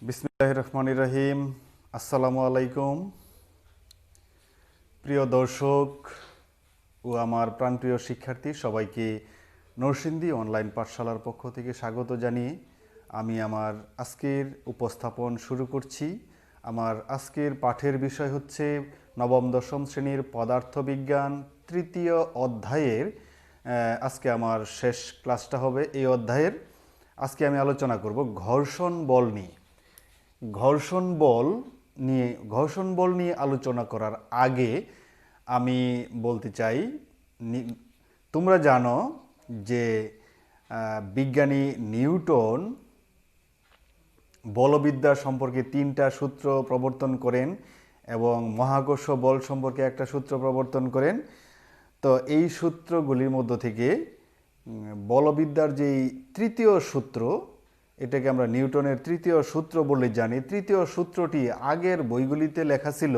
বিসমিল্লাহির রহমানির রহিম। আসসালামু আলাইকুম। প্রিয় দর্শক ও আমার প্রাণপ্রিয় শিক্ষার্থী সবাইকে নরসিংদী অনলাইন পাঠশালার পক্ষ থেকে স্বাগত জানিয়ে আমি আমার আজকের উপস্থাপন শুরু করছি। আমার আজকের পাঠের বিষয় হচ্ছে নবম দশম শ্রেণীর পদার্থবিজ্ঞান তৃতীয় অধ্যায়ের আজকে আমার শেষ ক্লাসটা হবে। এই অধ্যায়ের আজকে আমি আলোচনা করব ঘর্ষণ বল নিয়ে। ঘর্ষণ বল নিয়ে আলোচনা করার আগে আমি বলতে চাই, তোমরা জানো যে বিজ্ঞানী নিউটন বলবিদ্যা সম্পর্কে 3টা সূত্র প্রবর্তন করেন এবং মহাকর্ষ বল সম্পর্কে একটা সূত্র প্রবর্তন করেন। তো এই সূত্রগুলির মধ্য থেকে বলবিদ্যার যেই তৃতীয় সূত্র, এটাকে আমরা নিউটনের তৃতীয় সূত্র বলে জানি। তৃতীয় সূত্রটি আগের বইগুলিতে লেখা ছিল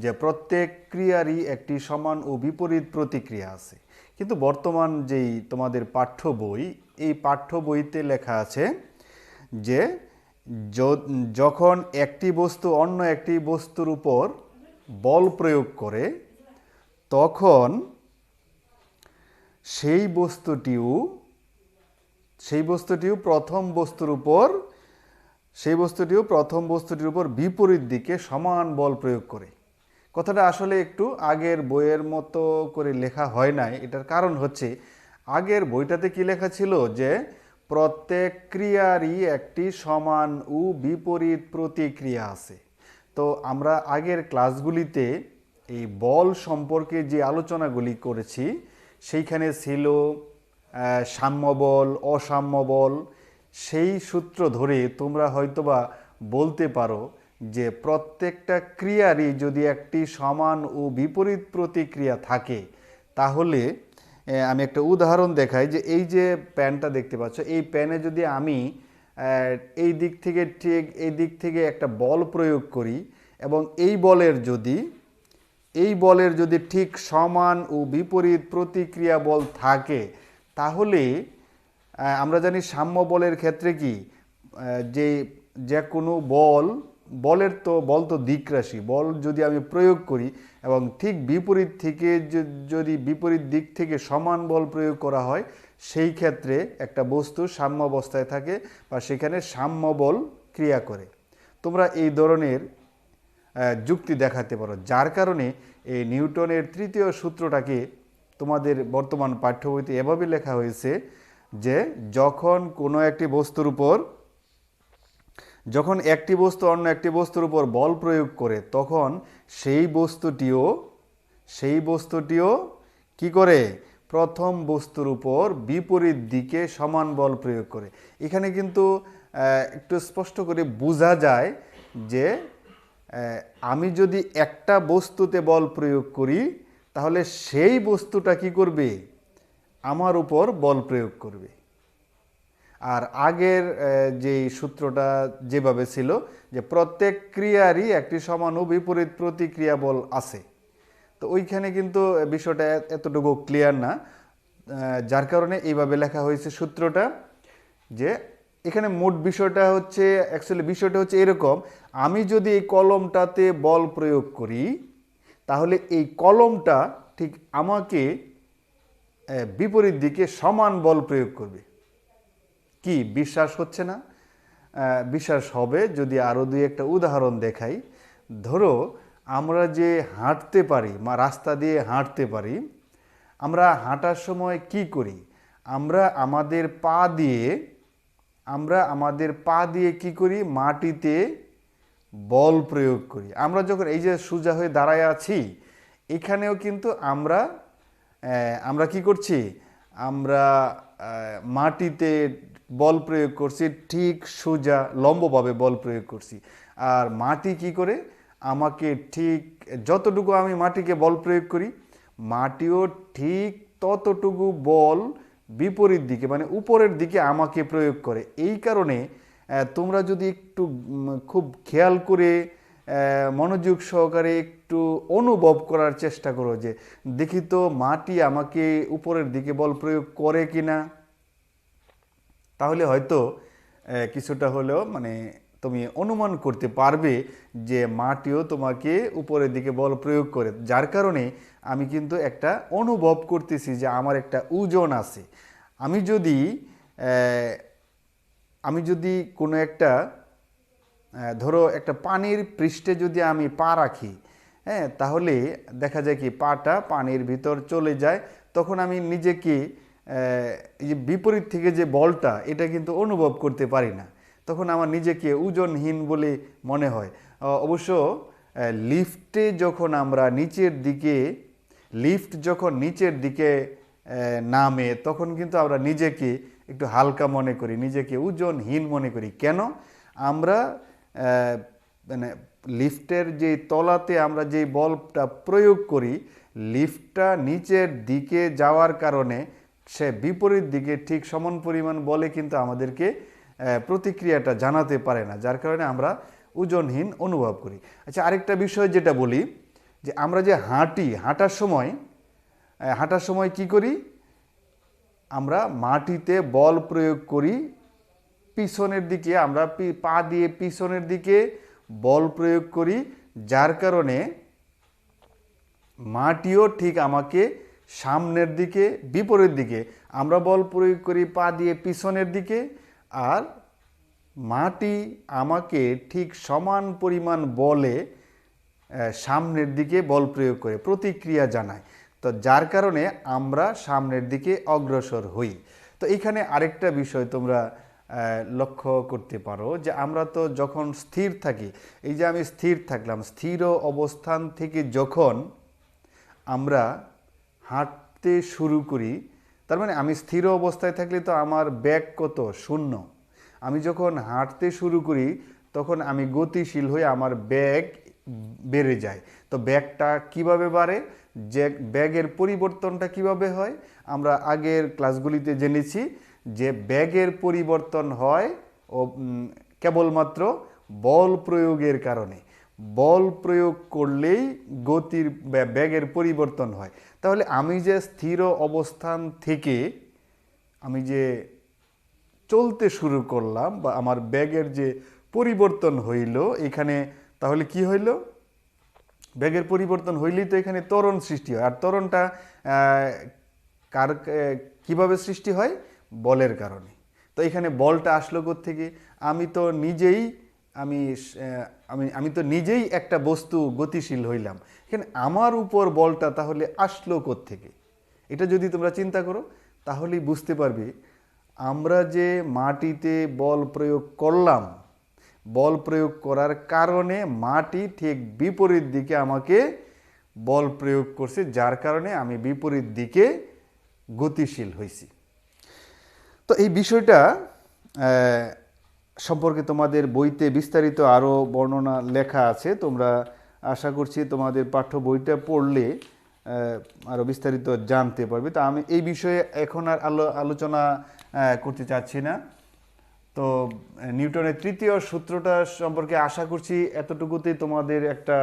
যে প্রত্যেক ক্রিয়ারই একটি সমান ও বিপরীত প্রতিক্রিয়া আছে, কিন্তু বর্তমান যেই তোমাদের পাঠ্য বই, এই পাঠ্য বইতে লেখা আছে যে যখন একটি বস্তু অন্য একটি বস্তুর উপর বল প্রয়োগ করে তখন সেই বস্তুটিও প্রথম বস্তুটির উপর বিপরীত দিকে সমান বল প্রয়োগ করে। কথাটা আসলে একটু আগের বইয়ের মতো করে লেখা হয় নাই। এটার কারণ হচ্ছে আগের বইটাতে কি লেখা ছিল যে প্রত্যেক ক্রিয়ারই একটি সমান ও বিপরীত প্রতিক্রিয়া আছে। তো আমরা আগের ক্লাসগুলিতে এই বল সম্পর্কে যে আলোচনাগুলি করেছি সেইখানে ছিল সাম্য বল, অসাম্য বল। সেই সূত্র ধরে তোমরা হয়তোবা বলতে পারো যে প্রত্যেকটা ক্রিয়ারই যদি একটি সমান ও বিপরীত প্রতিক্রিয়া থাকে, তাহলে আমি একটা উদাহরণ দেখাই যে এই যে প্যানটা দেখতে পাচ্ছ, এই প্যানে যদি আমি এই দিক থেকে একটা বল প্রয়োগ করি এবং এই বলের যদি ঠিক সমান ও বিপরীত প্রতিক্রিয়া বল থাকে, তাহলে আমরা জানি সাম্য বলের ক্ষেত্রে কি যে কোনো বল তো দিকরাশি। বল যদি আমি প্রয়োগ করি এবং ঠিক বিপরীত দিক থেকে সমান বল প্রয়োগ করা হয়, সেই ক্ষেত্রে একটা বস্তু সাম্য অবস্থায় থাকে বা সেখানে সাম্য বল ক্রিয়া করে। তোমরা এই ধরনের যুক্তি দেখাতে পারো, যার কারণে এই নিউটনের তৃতীয় সূত্রটাকে তোমাদের বর্তমান পাঠ্য বইতে এভাবে লেখা হয়েছে যে যখন একটি বস্তু অন্য একটি বস্তুর উপর বল প্রয়োগ করে তখন সেই বস্তুটিও কি করে, প্রথম বস্তুর উপর বিপরীত দিকে সমান বল প্রয়োগ করে। এখানে কিন্তু একটু স্পষ্ট করে বোঝা যায় যে আমি যদি একটা বস্তুতে বল প্রয়োগ করি তাহলে সেই বস্তুটা কি করবে, আমার উপর বল প্রয়োগ করবে। আর আগের যেই সূত্রটা যেভাবে ছিল যে প্রত্যেক ক্রিয়ারই একটি সমান ও বিপরীত প্রতিক্রিয়া বল আছে, তো ওইখানে কিন্তু বিষয়টা এতটুকু ক্লিয়ার না, যার কারণে এইভাবে লেখা হয়েছে সূত্রটা। যে এখানে মোট বিষয়টা হচ্ছে এরকম, আমি যদি এই কলমটাতে বল প্রয়োগ করি তাহলে এই কলমটা ঠিক আমাকে বিপরীত দিকে সমান বল প্রয়োগ করবে। কি বিশ্বাস হচ্ছে না? বিশ্বাস হবে যদি আরও দুই একটা উদাহরণ দেখাই। ধরো আমরা যে হাঁটতে পারি, রাস্তা দিয়ে হাঁটতে পারি, আমরা হাঁটার সময় কি করি, আমরা আমাদের পা দিয়ে কি করি, মাটিতে বল প্রয়োগ করি। আমরা যখন এই যে সোজা হয়ে দাঁড়ায় আছি, এখানেও কিন্তু আমরা কি করছি, আমরা মাটিতে বল প্রয়োগ করছি, ঠিক সোজা লম্বভাবে বল প্রয়োগ করছি। আর মাটি কি করে, আমাকে ঠিক যতটুকু আমি মাটিকে বল প্রয়োগ করি, মাটিও ঠিক ততটুকু বল বিপরীত দিকে মানে উপরের দিকে আমাকে প্রয়োগ করে। এই কারণে তোমরা যদি একটু খুব খেয়াল করে মনোযোগ সহকারে একটু অনুভব করার চেষ্টা করো যে দেখি তো মাটি আমাকে উপরের দিকে বল প্রয়োগ করে কিনা, তাহলে হয়তো কিছুটা হলেও তুমি অনুমান করতে পারবে যে মাটিও তোমাকে উপরের দিকে বল প্রয়োগ করে, যার কারণে আমি কিন্তু একটা অনুভব করতেছি যে আমার একটা ওজন আছে। আমি যদি আমি যদি কোনো একটা ধরো একটা পানির পৃষ্ঠে যদি আমি পা রাখি, হ্যাঁ, তাহলে দেখা যায় কি পাটা পানির ভিতর চলে যায়, তখন আমি নিজেকে এই যে বিপরীত থেকে যে বলটা এটা কিন্তু অনুভব করতে পারি না, তখন আমার নিজেকে ওজনহীন বলে মনে হয়। অবশ্য লিফটে যখন আমরা নিচের দিকে লিফট যখন নিচের দিকে নামে তখন কিন্তু আমরা নিজেকে একটু হালকা মনে করি, নিজেকে ওজনহীন মনে করি। কেন? আমরা মানে লিফটের যে তলাতে আমরা যে বলটা প্রয়োগ করি, লিফটটা নিচের দিকে যাওয়ার কারণে সে বিপরীত দিকে ঠিক সমান পরিমাণ বলে কিন্তু আমাদেরকে প্রতিক্রিয়াটা জানাতে পারে না, যার কারণে আমরা ওজনহীন অনুভব করি। আচ্ছা, আরেকটা বিষয় যেটা বলি, যে আমরা যে হাঁটার সময় কি করি? আমরা মাটিতে বল প্রয়োগ করি পিছনের দিকে, আমরা পা দিয়ে পিছনের দিকে বল প্রয়োগ করি, যার কারণে মাটিও ঠিক আমাকে সামনের দিকে বিপরীত দিকে আমরা বল প্রয়োগ করি পা দিয়ে পিছনের দিকে, আর মাটি আমাকে ঠিক সমান পরিমাণ বলে সামনের দিকে বল প্রয়োগ করে প্রতিক্রিয়া জানায়। তো যার কারণে আমরা সামনের দিকে অগ্রসর হই। তো এখানে আরেকটা বিষয় তোমরা লক্ষ্য করতে পারো যে আমরা তো যখন স্থির থাকি, এই যে আমি স্থির থাকলাম, স্থির অবস্থান থেকে যখন আমরা হাঁটতে শুরু করি, তার মানে আমি স্থির অবস্থায় থাকলে তো আমার বেগ কত? 0। আমি যখন হাঁটতে শুরু করি তখন আমি গতিশীল হয়ে আমার বেগ বেড়ে যায়। তো বেগটা কিভাবে বাড়ে, যে বেগের পরিবর্তনটা কিভাবে হয়, আমরা আগের ক্লাসগুলিতে জেনেছি যে বেগের পরিবর্তন হয় ও কেবলমাত্র বল প্রয়োগের কারণে। বল প্রয়োগ করলেই গতির বেগের পরিবর্তন হয়। তাহলে আমি যে স্থির অবস্থান থেকে আমি যে চলতে শুরু করলাম বা আমার বেগের যে পরিবর্তন হইল, এখানে তাহলে কি হইল? বেগের পরিবর্তন হইলেই তো এখানে ত্বরণ সৃষ্টি হয়। আর ত্বরণটা কিভাবে সৃষ্টি হয়? বলের কারণে। তো এখানে বলটা আসলো কোত্থেকে? আমি তো নিজেই একটা বস্তু গতিশীল হইলাম, এখানে আমার উপর বলটা তাহলে আসলো কোত্থেকে? এটা যদি তোমরা চিন্তা করো তাহলেই বুঝতে পারবে আমরা যে মাটিতে বল প্রয়োগ করলাম, বল প্রয়োগ করার কারণে মাটি ঠিক বিপরীত দিকে আমাকে বল প্রয়োগ করছে, যার কারণে আমি বিপরীত দিকে গতিশীল হয়েছি। তো এই বিষয়টা সম্পর্কে তোমাদের বইতে বিস্তারিত আরও বর্ণনা লেখা আছে, তোমরা আশা করছি তোমাদের পাঠ্য বইটা পড়লে আরও বিস্তারিত জানতে পারবে। তা আমি এই বিষয়ে এখন আর আলোচনা করতে চাচ্ছি না। তো নিউটনের তৃতীয় সূত্রটা সম্পর্কে আশা করছি এতটুকুতেই তোমাদের একটা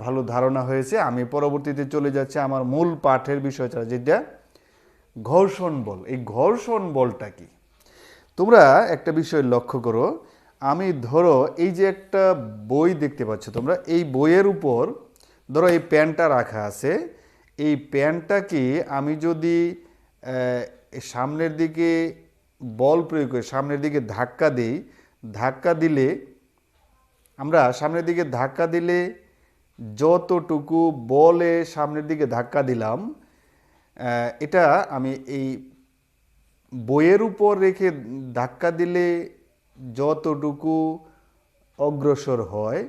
ভালো ধারণা হয়েছে। আমি পরবর্তীতে চলে যাচ্ছি আমার মূল পাঠের বিষয়টা, যেটা ঘর্ষণ বল। এই ঘর্ষণ বলটা কি? তোমরা একটা বিষয় লক্ষ্য করো, আমি ধরো এই যে একটা বই দেখতে পাচ্ছ তোমরা, এই বইয়ের উপর ধরো এই পেনটা রাখা আছে, এই পেনটাকে আমি যদি সামনের দিকে বল প্রয়োগ করে সামনের দিকে ধাক্কা দিলে আমরা সামনের দিকে ধাক্কা দিলে যতটুকু বলে সামনের দিকে ধাক্কা দিলাম, এটা আমি এই বইয়ের উপর রেখে ধাক্কা দিলে যতটুকু অগ্রসর হয়,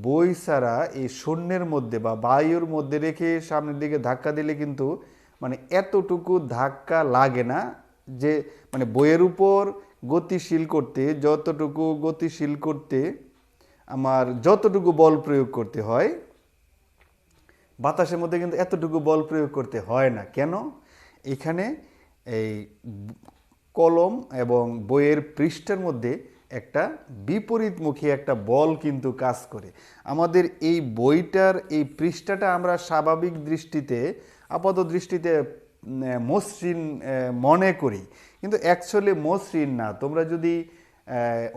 বই ছাড়া এই শূন্যের মধ্যে বা বায়ুর মধ্যে রেখে সামনের দিকে ধাক্কা দিলে কিন্তু মানে এতটুকু ধাক্কা লাগে না। যে মানে বইয়ের উপর গতিশীল করতে আমার যতটুকু বল প্রয়োগ করতে হয়, বাতাসের মধ্যে কিন্তু এতটুকু বল প্রয়োগ করতে হয় না। কেন? এখানে এই কলম এবং বইয়ের পৃষ্ঠের মধ্যে একটা বিপরীতমুখী একটা বল কিন্তু কাজ করে। আমাদের এই বইটার এই পৃষ্ঠাটা আমরা স্বাভাবিক দৃষ্টিতে আপাত দৃষ্টিতে মসৃণ মনে করি, কিন্তু অ্যাকচুয়ালি মসৃণ না। তোমরা যদি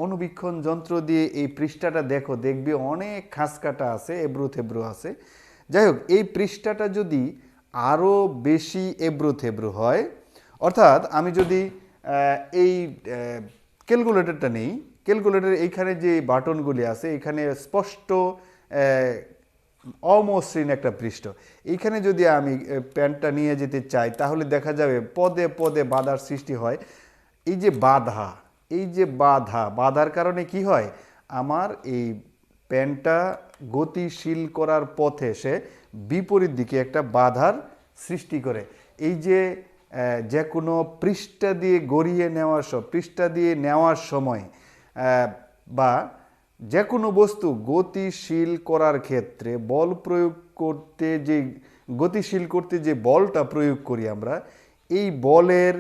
অনুবীক্ষণ যন্ত্র দিয়ে এই পৃষ্ঠাটা দেখো, দেখবে অনেক খাঁজ কাটা আছে, এবড়ো থেবড়ো আছে। যাই হোক, এই পৃষ্ঠাটা যদি আরও বেশি এবড়ো থেবড়ো হয়, অর্থাৎ আমি যদি এই ক্যালকুলেটরটা নেই, ক্যালকুলেটর এইখানে যে বাটনগুলি আছে এখানে স্পষ্ট অমসৃণ একটা পৃষ্ঠ, এইখানে যদি আমি পেনটা নিয়ে যেতে চাই তাহলে দেখা যাবে পদে পদে বাধার সৃষ্টি হয়। এই যে বাধা, এই যে বাধার কারণে কি হয়, আমার এই পেনটা গতিশীল করার পথে সে বিপরীত দিকে একটা বাধার সৃষ্টি করে। এই যে কোনো পৃষ্ঠা দিয়ে গড়িয়ে পৃষ্ঠা দিয়ে নেওয়ার সময় বা যে কোনো বস্তু গতিশীল করার ক্ষেত্রে বল প্রয়োগ করতে, যে গতিশীল করতে যে বলটা প্রয়োগ করি আমরা, এই বলের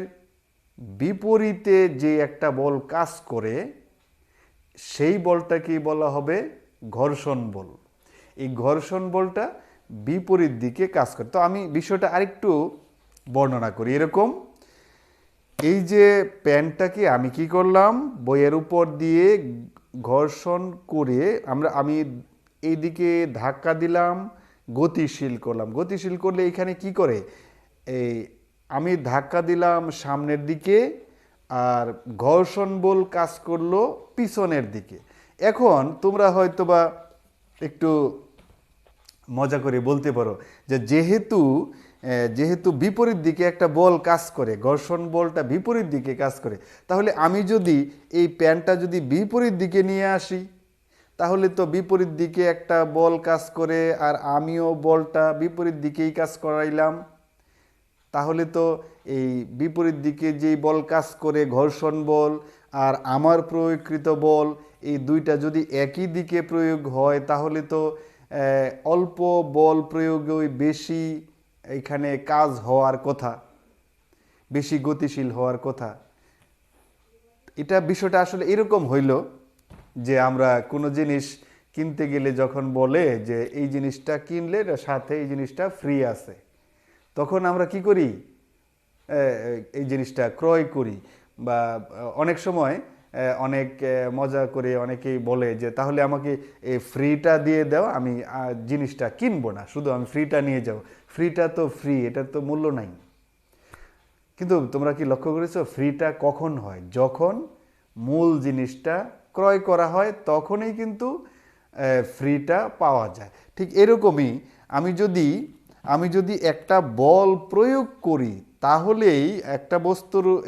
বিপরীতে যে একটা বল কাজ করে সেই বলটাকেই বলা হবে ঘর্ষণ বল। এই ঘর্ষণ বলটা বিপরীত দিকে কাজ করে। তো আমি বিষয়টা আরেকটু বর্ণনা করি। এরকম, এই যে পেনটাকে আমি কি করলাম, বইয়ের উপর দিয়ে ঘর্ষণ করে আমি এইদিকে ধাক্কা দিলাম, গতিশীল করলাম। গতিশীল করলে এখানে কি করে, এই আমি ধাক্কা দিলাম সামনের দিকে আর ঘর্ষণ বল কাজ করলো পিছনের দিকে। এখন তোমরা হয়তোবা একটু মজা করে বলতে পারো যে যেহেতু বিপরীত দিকে একটা বল কাজ করে, ঘর্ষণ বলটা বিপরীত দিকে কাজ করে, তাহলে আমি যদি এই পেনটা যদি বিপরীত দিকে নিয়ে আসি তাহলে তো বিপরীত দিকে একটা বল কাজ করে আর আমিও বলটা বিপরীত দিকেই কাজ করাইলাম। তাহলে তো এই বিপরীত দিকে যেই বল কাজ করে ঘর্ষণ বল আর আমার প্রয়োগকৃত বল, এই দুইটা যদি একই দিকে প্রয়োগ হয় তাহলে তো অল্প বল প্রয়োগই বেশি এখানে কাজ হওয়ার কথা, বেশি গতিশীল হওয়ার কথা। এটা বিষয়টা আসলে এরকম হইল যে আমরা কোনো জিনিস কিনতে গেলে যখন বলে যে এই জিনিসটা কিনলে সাথে এই জিনিসটা ফ্রি আছে, তখন আমরা কি করি, এই জিনিসটা ক্রয় করি। বা অনেক সময় অনেক মজা করে অনেকেই বলে যে তাহলে আমাকে এই ফ্রিটা দিয়ে দাও, আমি জিনিসটা কিনবো না, শুধু আমি ফ্রিটা নিয়ে যাও। ফ্রিটা তো ফ্রি, এটার তো মূল্য নাই। কিন্তু তোমরা কি লক্ষ্য করেছো, ফ্রিটা কখন হয়, যখন মূল জিনিসটা ক্রয় করা হয় তখনই কিন্তু ফ্রিটা পাওয়া যায়। ঠিক এরকমই আমি যদি একটা বল প্রয়োগ করি তাহলেই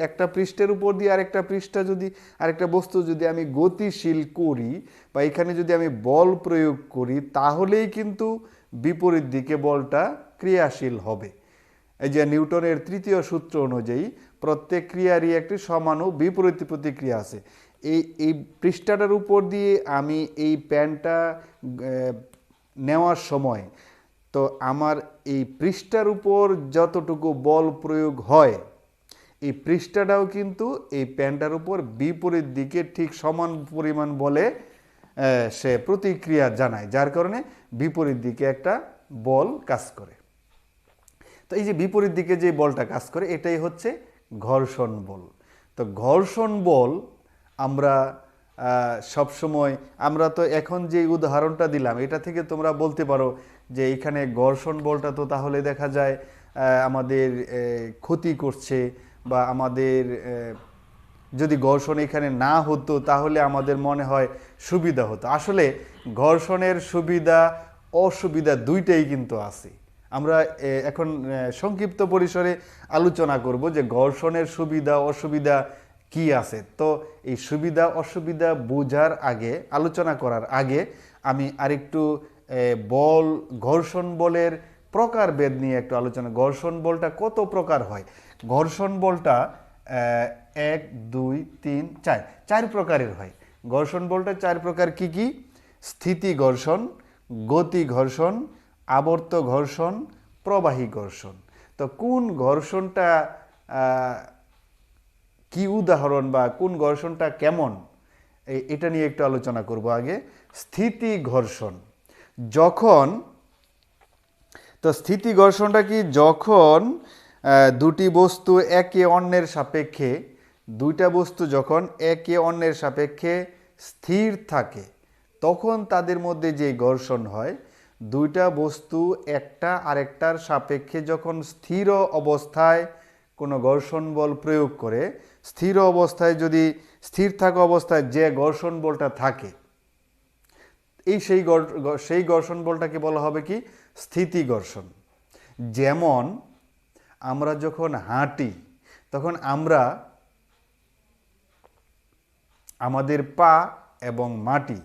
একটা পৃষ্ঠের উপর দিয়ে আরেকটা বস্তু যদি আমি গতিশীল করি বা এখানে যদি আমি বল প্রয়োগ করি তাহলেই কিন্তু বিপরীত দিকে বলটা ক্রিয়াশীল হবে। এই যে নিউটনের তৃতীয় সূত্র অনুযায়ী প্রত্যেক ক্রিয়ারই একটি সমান ও বিপরীত প্রতিক্রিয়া আছে। এই পৃষ্ঠাটার উপর দিয়ে আমি এই পেনটা নেওয়ার সময় তো আমার এই পৃষ্ঠার উপর যতটুকু বল প্রয়োগ হয় এই পৃষ্ঠাটাও কিন্তু এই পেনটার উপর বিপরীত দিকে ঠিক সমান পরিমাণ বলে সে প্রতিক্রিয়া জানায়, যার কারণে বিপরীত দিকে একটা বল কাজ করে। তো এই যে বিপরীত দিকে যে বলটা কাজ করে এটাই হচ্ছে ঘর্ষণ বল। তো ঘর্ষণ বল আমরা সবসময়, আমরা তো এখন যে উদাহরণটা দিলাম এটা থেকে তোমরা বলতে পারো যে এখানে ঘর্ষণ বলটা তো তাহলে দেখা যায় আমাদের ক্ষতি করছে, বা আমাদের যদি ঘর্ষণ এখানে না হতো তাহলে আমাদের মনে হয় সুবিধা হতো। আসলে ঘর্ষণের সুবিধা অসুবিধা দুইটাই কিন্তু আছে। আমরা এখন সংক্ষিপ্ত পরিসরে আলোচনা করব যে ঘর্ষণের সুবিধা অসুবিধা কি আছে। তো এই সুবিধা অসুবিধা বোঝার আগে, আলোচনা করার আগে আমি আরেকটু ঘর্ষণ বলের প্রকারভেদ নিয়ে একটু আলোচনা। ঘর্ষণ বলটা কত প্রকার হয়? ঘর্ষণ বলটা 1 2 3 4 চার প্রকারের হয়। ঘর্ষণ বলটা 4 প্রকার। কি কি? স্থিতি ঘর্ষণ, গতি ঘর্ষণ, আবর্ত ঘর্ষণ, প্রবাহী ঘর্ষণ। তো কোন ঘর্ষণটা কি উদাহরণ বা কোন ঘর্ষণটা কেমন এটা নিয়ে একটু আলোচনা করব আগে। স্থিতি ঘর্ষণ স্থিতি ঘর্ষণটা কি? যখন দুটি বস্তু একে অন্যের সাপেক্ষে দুইটা বস্তু যখন একে অন্যের সাপেক্ষে স্থির থাকে তখন তাদের মধ্যে যে ঘর্ষণ হয়, দুইটা বস্তু একটা আরেকটার সাপেক্ষে যখন স্থির অবস্থায় কোনো ঘর্ষণ বল প্রয়োগ করে, স্থির অবস্থায় যদি স্থির থাকা অবস্থায় যে ঘর্ষণ বলটা থাকে, সেই ঘর্ষণ বলটাকে বলা হবে কি স্থিতি ঘর্ষণ। যেমন আমরা যখন হাঁটি তখন আমরা আমাদের পা এবং মাটি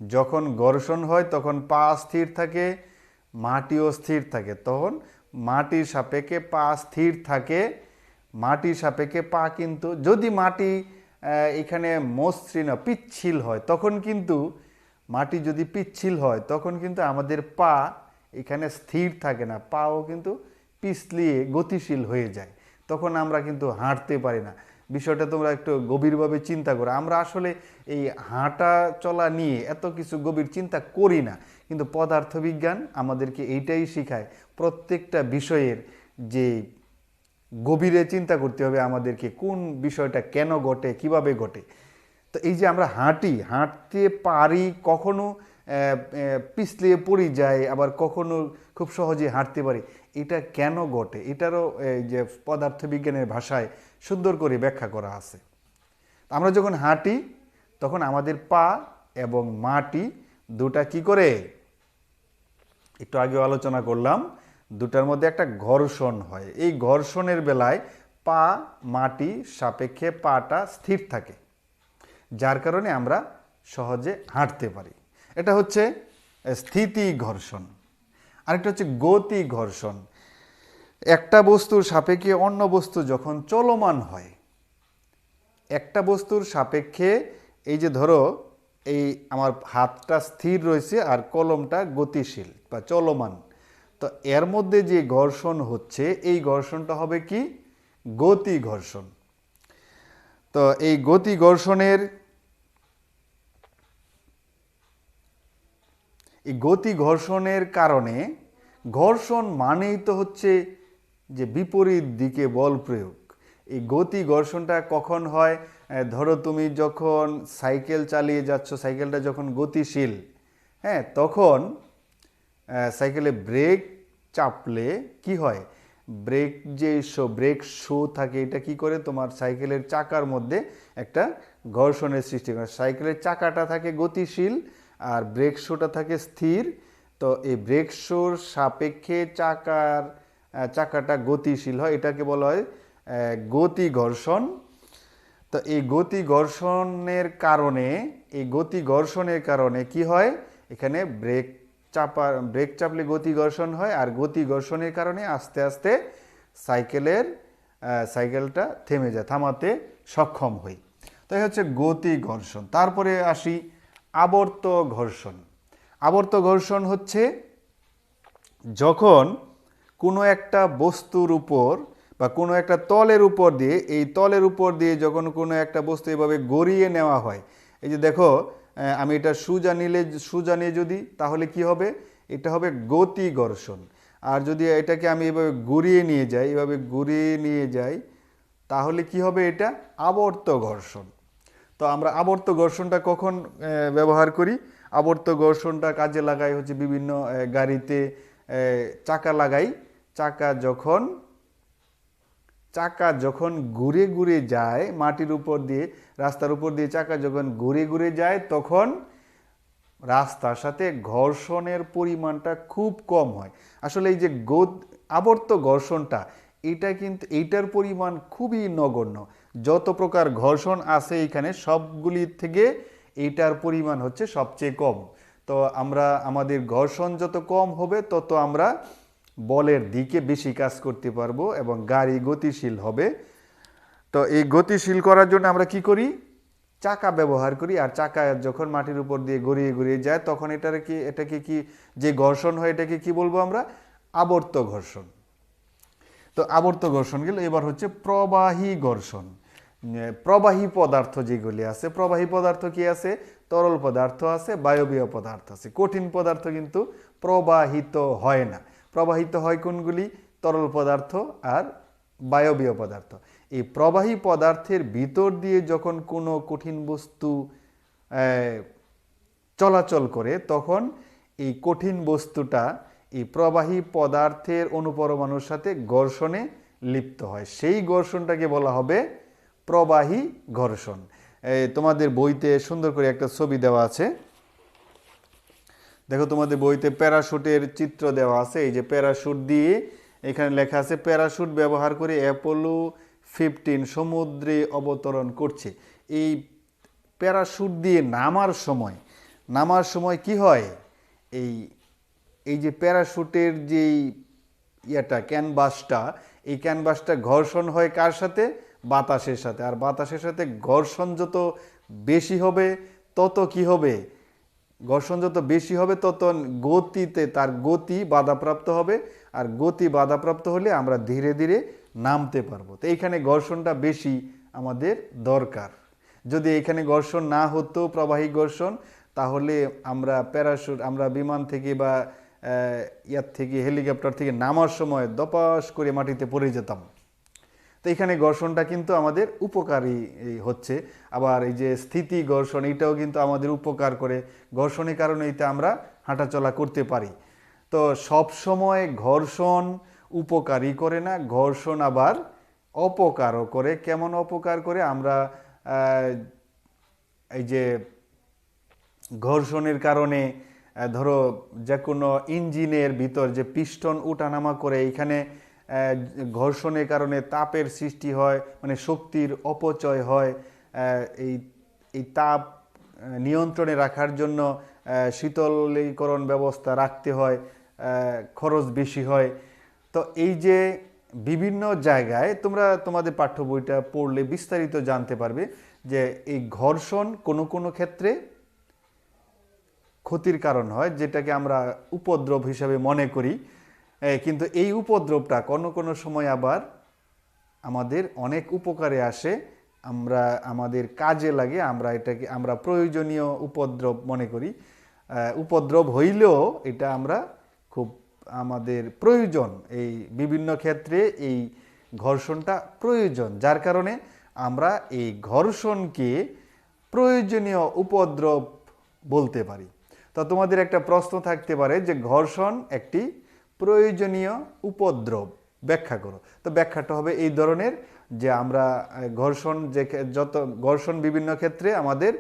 যখন ঘর্ষণ হয় তখন পা স্থির থাকে, মাটিও স্থির থাকে। তখন মাটির সাপেক্ষে পা স্থির থাকে, মাটির সাপেক্ষে পা কিন্তু যদি মাটি এখানে মসৃণ পিচ্ছিল হয় তখন কিন্তু মাটি যদি পিচ্ছিল হয় তখন কিন্তু আমাদের পা এখানে স্থির থাকে না, পাও কিন্তু পিছলিয়ে গতিশীল হয়ে যায়, তখন আমরা কিন্তু হাঁটতে পারি না। বিষয়টা তোমরা একটু গভীরভাবে চিন্তা করো। আমরা আসলে এই হাঁটা চলা নিয়ে এত কিছু গভীর চিন্তা করি না, কিন্তু পদার্থবিজ্ঞান আমাদেরকে এইটাই শেখায়, প্রত্যেকটা বিষয়ের যে গভীরে চিন্তা করতে হবে আমাদেরকে, কোন বিষয়টা কেন ঘটে, কিভাবে ঘটে। তো এই যে আমরা হাঁটতে পারি, কখনো পিছলিয়ে পড়ে যায়, আবার কখনো খুব সহজে হাঁটতে পারি, এটা কেন ঘটে, এটারও এই যে পদার্থবিজ্ঞানের ভাষায় সুন্দর করে ব্যাখ্যা করা আছে। আমরা যখন হাঁটি তখন আমাদের পা এবং মাটি দুটা কি করে, একটু আগে আলোচনা করলাম, দুটার মধ্যে একটা ঘর্ষণ হয়। এই ঘর্ষণের বেলায় পা মাটি সাপেক্ষে পাটা স্থির থাকে, যার কারণে আমরা সহজে হাঁটতে পারি। এটা হচ্ছে স্থিতি ঘর্ষণ। আরেকটা হচ্ছে গতি ঘর্ষণ। একটা বস্তুর সাপেক্ষে অন্য বস্তু যখন চলমান হয়, একটা বস্তুর সাপেক্ষে, এই যে ধরো এই আমার হাতটা স্থির রয়েছে আর কলমটা গতিশীল বা চলমান, তো এর মধ্যে যে ঘর্ষণ হচ্ছে এই ঘর্ষণটা হবে কি গতি ঘর্ষণ। তো এই গতি ঘর্ষণের কারণে, ঘর্ষণ মানেই তো হচ্ছে যে বিপরীত দিকে বল প্রয়োগ। এই গতি ঘর্ষণটা কখন হয়, ধরো তুমি যখন সাইকেল চালিয়ে যাচ্ছ, সাইকেলটা যখন গতিশীল, হ্যাঁ, তখন সাইকেলে ব্রেক চাপলে কি হয়, ব্রেক শু থাকে, এটা কি করে তোমার সাইকেলের চাকার মধ্যে একটা ঘর্ষণের সৃষ্টি করে। সাইকেলের চাকাটা থাকে গতিশীল আর ব্রেক শুটা থাকে স্থির। তো এই ব্রেক শুর সাপেক্ষে চাকাটা গতিশীল হয়, এটাকে বলা হয় গতি ঘর্ষণ। তো এই গতি ঘর্ষণের কারণে কি হয়, এখানে ব্রেক চাপলে গতি ঘর্ষণ হয়, আর গতি ঘর্ষণের কারণে আস্তে আস্তে সাইকেলটা থেমে যায়, থামাতে সক্ষম হই। তো এই হচ্ছে গতি ঘর্ষণ। তারপরে আসি আবর্ত ঘর্ষণ। আবর্ত ঘর্ষণ হচ্ছে যখন কোনো একটা বস্তুর উপর বা কোনো একটা তলের উপর দিয়ে, এই তলের উপর দিয়ে যখন কোনো একটা বস্তু এভাবে গড়িয়ে নেওয়া হয়, এই যে দেখো আমি এটা সোজা নিয়ে যদি, তাহলে কি হবে, এটা হবে গতি ঘর্ষণ। আর যদি এটাকে আমি এভাবে ঘুরিয়ে নিয়ে যাই তাহলে কি হবে, এটা আবর্ত ঘর্ষণ। তো আমরা আবর্ত ঘর্ষণটা কখন ব্যবহার করি, আবর্ত ঘর্ষণটা কাজে লাগাই হচ্ছে বিভিন্ন গাড়িতে চাকা লাগাই। চাকা যখন ঘুরে ঘুরে যায় মাটির উপর দিয়ে, রাস্তার উপর দিয়ে চাকা যখন ঘুরে ঘুরে যায়, তখন রাস্তার সাথে ঘর্ষণের পরিমাণটা খুব কম হয়। আসলে এই যে আবর্ত ঘর্ষণটা, এইটার পরিমাণ খুবই নগণ্য। যত প্রকার ঘর্ষণ আছে এখানে সবগুলির থেকে এইটার পরিমাণ হচ্ছে সবচেয়ে কম। তো আমাদের ঘর্ষণ যত কম হবে তত আমরা বলের দিকে বেশি কাজ করতে পারবো এবং গাড়ি গতিশীল হবে। তো এই গতিশীল করার জন্য আমরা কি করি, চাকা ব্যবহার করি। আর চাকা যখন মাটির উপর দিয়ে ঘুরিয়ে ঘুরিয়ে যায় তখন এটাকে কি যে ঘর্ষণ হয় এটাকে কি বলবো আমরা, আবর্ত ঘর্ষণ। তো আবর্ত ঘর্ষণ গেল। এবার হচ্ছে প্রবাহী ঘর্ষণ। প্রবাহী পদার্থ যেগুলি আছে, প্রবাহী পদার্থ কি আছে, তরল পদার্থ আছে, বায়বীয় পদার্থ আছে। কঠিন পদার্থ কিন্তু প্রবাহিত হয় না। প্রবাহিত হয় কোনগুলি, তরল পদার্থ আর বায়বীয় পদার্থ। এই প্রবাহী পদার্থের ভিতর দিয়ে যখন কোনো কঠিন বস্তু চলাচল করে তখন এই কঠিন বস্তুটা এই প্রবাহী পদার্থের অণুপরমাণুর সাথে ঘর্ষণে লিপ্ত হয়, সেই ঘর্ষণটাকে বলা হবে প্রবাহী ঘর্ষণ। তোমাদের বইতে সুন্দর করে একটা ছবি দেওয়া আছে, দেখো তোমাদের বইতে প্যারাশুটের চিত্র দেওয়া আছে। এই যে প্যারাশুট দিয়ে এখানে লেখা আছে প্যারাশুট ব্যবহার করে অ্যাপোলো 15 সমুদ্রে অবতরণ করছে। এই প্যারাশুট দিয়ে নামার সময় কি হয়, এই যে প্যারাশুটের যেই এই ক্যানভাসটা ঘর্ষণ হয় কার সাথে, বাতাসের সাথে। আর বাতাসের সাথে ঘর্ষণ যত বেশি হবে তত কি হবে, ঘর্ষণ যত বেশি হবে তত তার গতি বাধাপ্রাপ্ত হবে, আর গতি বাধাপ্রাপ্ত হলে আমরা ধীরে ধীরে নামতে পারবো। তো এইখানে ঘর্ষণটা বেশি আমাদের দরকার। যদি এখানে ঘর্ষণ না হতো, প্রবাহী ঘর্ষণ, তাহলে আমরা বিমান থেকে বা হেলিকপ্টার থেকে নামার সময় দপাস করে মাটিতে পড়ে যেতাম। তো এখানে ঘর্ষণটা কিন্তু আমাদের উপকারী হচ্ছে। আবার এই যে স্থিতি ঘর্ষণ, এটাও কিন্তু আমাদের উপকার করে, ঘর্ষণের কারণে এতে আমরা হাঁটাচলা করতে পারি। তো সব সময় ঘর্ষণ উপকারী করে না, ঘর্ষণ আবার অপকারও করে। কেমন অপকার করে, আমরা এই যে ঘর্ষণের কারণে ধরো যে কোনো ইঞ্জিনের ভিতর যে পিস্টন উঠানামা করে, এইখানে ঘর্ষণের কারণে তাপের সৃষ্টি হয়, মানে শক্তির অপচয় হয়। এই তাপ নিয়ন্ত্রণে রাখার জন্য শীতলীকরণ ব্যবস্থা রাখতে হয়, খরচ বেশি হয়। তো এই যে বিভিন্ন জায়গায় তোমাদের পাঠ্য বইটা পড়লে বিস্তারিত জানতে পারবে যে এই ঘর্ষণ কোনো ক্ষেত্রে ক্ষতির কারণ হয়, যেটাকে আমরা উপদ্রব হিসাবে মনে করি। কিন্তু এই উপদ্রবটা কোনো সময় আবার আমাদের অনেক উপকারে আসে, আমাদের কাজে লাগে, আমরা প্রয়োজনীয় উপদ্রব মনে করি। উপদ্রব হইলেও এটা আমরা খুব আমাদের প্রয়োজন, এই বিভিন্ন ক্ষেত্রে এই ঘর্ষণটা প্রয়োজন, যার কারণে আমরা এই ঘর্ষণকে প্রয়োজনীয় উপদ্রব বলতে পারি। তো তোমাদের একটা প্রশ্ন থাকতে পারে যে ঘর্ষণ একটি প্রয়োজনীয় উপদ্রব, ব্যাখ্যা করো। তো ব্যাখ্যাটা হবে এই ধরনের যে আমরা ঘর্ষণ বিভিন্ন ক্ষেত্রে আমাদের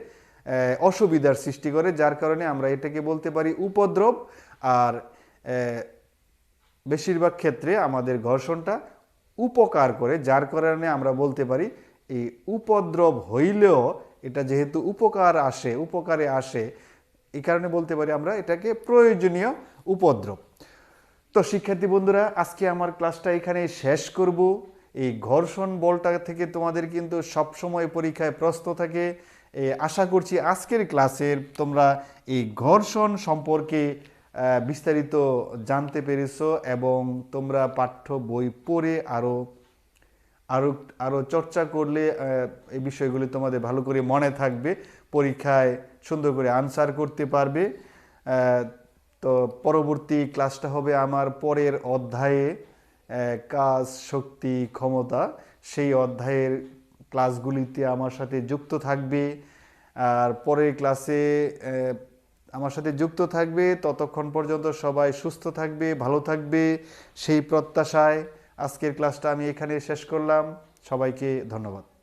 অসুবিধার সৃষ্টি করে, যার কারণে আমরা এটাকে বলতে পারি উপদ্রব। আর বেশিরভাগ ক্ষেত্রে আমাদের ঘর্ষণটা উপকার করে, যার কারণে আমরা বলতে পারি এই উপদ্রব হইলেও এটা যেহেতু উপকারে আসে, এই কারণে বলতে পারি আমরা এটাকে প্রয়োজনীয় উপদ্রব। তো শিক্ষার্থী বন্ধুরা, আজকে আমার ক্লাসটা এখানে শেষ করব। এই ঘর্ষণ বলটা থেকে তোমাদের কিন্তু সবসময় পরীক্ষায় প্রশ্ন থাকে। আশা করছি আজকের ক্লাসের তোমরা এই ঘর্ষণ সম্পর্কে বিস্তারিত জানতে পেরেছো এবং তোমরা পাঠ্য বই পড়ে আরও চর্চা করলে এই বিষয়গুলি তোমাদের ভালো করে মনে থাকবে, পরীক্ষায় সুন্দর করে আনসার করতে পারবে। তো পরবর্তী ক্লাসটা হবে আমার পরের অধ্যায়ে, কাজ, শক্তি, ক্ষমতা। সেই অধ্যায়ের ক্লাসগুলিতে আমার সাথে যুক্ত থাকবে। আর পরের ক্লাসে আমার সাথে যুক্ত থাকবে। ততক্ষণ পর্যন্ত সবাই সুস্থ থাকবে, ভালো থাকবে, সেই প্রত্যাশায় আজকের ক্লাসটা আমি এখানে শেষ করলাম। সবাইকে ধন্যবাদ।